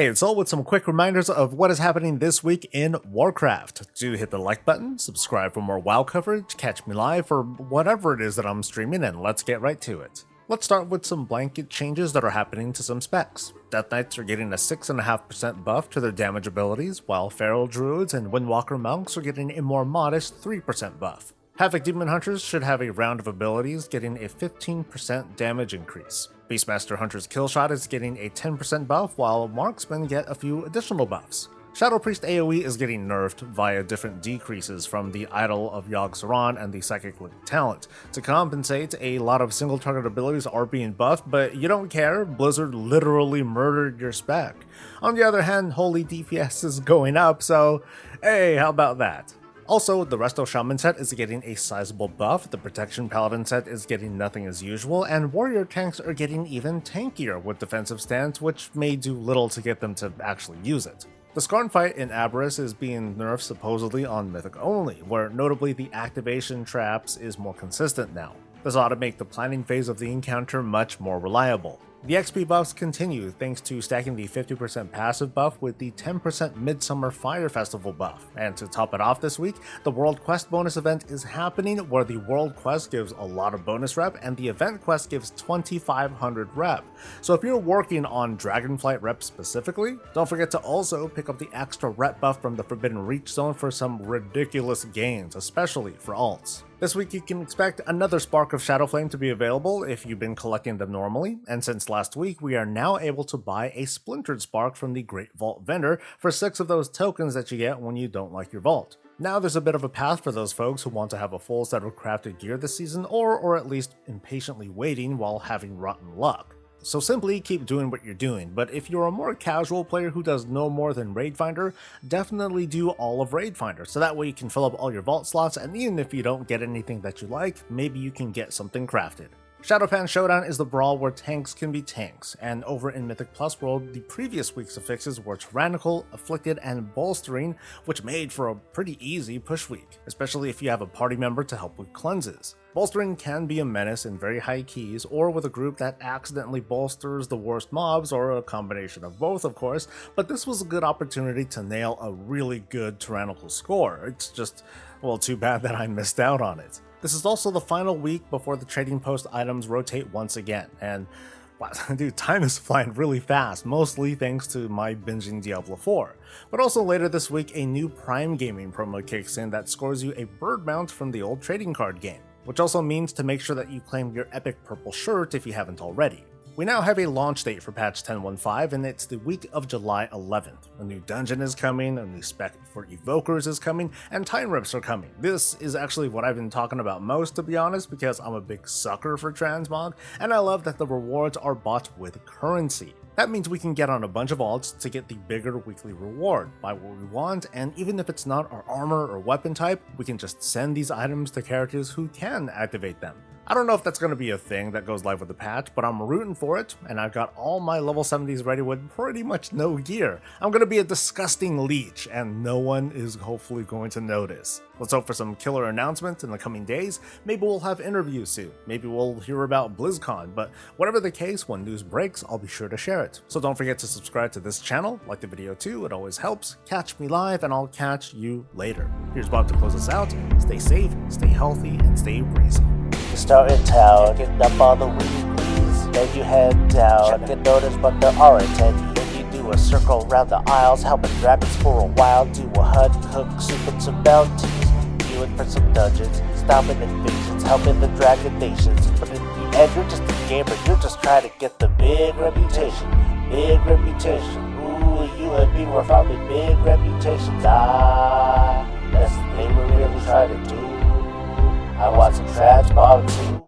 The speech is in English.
Hey, it's all with some quick reminders of what is happening this week in Warcraft. Do hit the like button, subscribe for more WoW coverage, catch me live for whatever it is that I'm streaming, and let's get right to it. Let's start with some blanket changes that are happening to some specs. Death Knights are getting a 6.5% buff to their damage abilities, while Feral Druids and Windwalker Monks are getting a more modest 3% buff. Havoc Demon Hunters should have a round of abilities getting a 15% damage increase. Beastmaster Hunter's Killshot is getting a 10% buff, while Marksmen get a few additional buffs. Shadow Priest AoE is getting nerfed via different decreases from the Idol of Yogg-Saron and the Psychic Link talent. To compensate, a lot of single target abilities are being buffed, but you don't care, Blizzard literally murdered your spec. On the other hand, Holy DPS is going up, so hey, how about that? Also, the Resto Shaman set is getting a sizable buff, the Protection Paladin set is getting nothing as usual, and Warrior tanks are getting even tankier with defensive stance, which may do little to get them to actually use it. The Skarn fight in Aberrus is being nerfed supposedly on Mythic only, where notably the activation traps is more consistent now. This ought to make the planning phase of the encounter much more reliable. The XP buffs continue thanks to stacking the 50% passive buff with the 10% Midsummer Fire Festival buff. And to top it off this week, the World Quest bonus event is happening where the World Quest gives a lot of bonus rep and the Event Quest gives 2500 rep. So if you're working on Dragonflight rep specifically, don't forget to also pick up the extra rep buff from the Forbidden Reach zone for some ridiculous gains, especially for alts. This week you can expect another Spark of Shadowflame to be available if you've been collecting them normally, and since last week we are now able to buy a Splintered Spark from the Great Vault vendor for 6 of those tokens that you get when you don't like your vault. Now there's a bit of a path for those folks who want to have a full set of crafted gear this season, or at least impatiently waiting while having rotten luck. So simply keep doing what you're doing, but if you're a more casual player who does no more than Raid Finder, definitely do all of Raid Finder, so that way you can fill up all your vault slots, and even if you don't get anything that you like, maybe you can get something crafted. Shadowpan Showdown is the brawl where tanks can be tanks, and over in Mythic Plus World, the previous week's affixes were Tyrannical, Afflicted, and Bolstering, which made for a pretty easy push week, especially if you have a party member to help with cleanses. Bolstering can be a menace in very high keys, or with a group that accidentally bolsters the worst mobs, or a combination of both of course, but this was a good opportunity to nail a really good Tyrannical score. It's just, well, too bad that I missed out on it. This is also the final week before the trading post items rotate once again, and wow, dude, time is flying really fast, mostly thanks to my binging Diablo 4. But also later this week, a new Prime Gaming promo kicks in that scores you a bird mount from the old trading card game, which also means to make sure that you claim your epic purple shirt if you haven't already. We now have a launch date for patch 10.15, and it's the week of July 11th. A new dungeon is coming, a new spec for evokers is coming, and time rips are coming. This is actually what I've been talking about most, to be honest, because I'm a big sucker for transmog, and I love that the rewards are bought with currency. That means we can get on a bunch of alts to get the bigger weekly reward, buy what we want, and even if it's not our armor or weapon type, we can just send these items to characters who can activate them. I don't know if that's going to be a thing that goes live with the patch, but I'm rooting for it, and I've got all my level 70s ready with pretty much no gear. I'm going to be a disgusting leech, and no one is hopefully going to notice. Let's hope for some killer announcements in the coming days. Maybe we'll have interviews soon. Maybe we'll hear about BlizzCon, but whatever the case, when news breaks, I'll be sure to share it. So don't forget to subscribe to this channel, like the video too, it always helps. Catch me live, and I'll catch you later. Here's Bob to close us out. Stay safe, stay healthy, and stay breezy. You start in town, picking up all the weeklies, then you head down, check and notice but there are attendees. Then you do a circle around the aisles, helping dragons for a while, do a hunt, cook soup and some bounties, queuing for some dungeons, stopping invasions, helping the dragon nations. But in the end you're just a gamer, you're just trying to get the big reputation, big reputation. Ooh, you and me were founding big reputations, that's what they were really trying to do. I want some transmog too.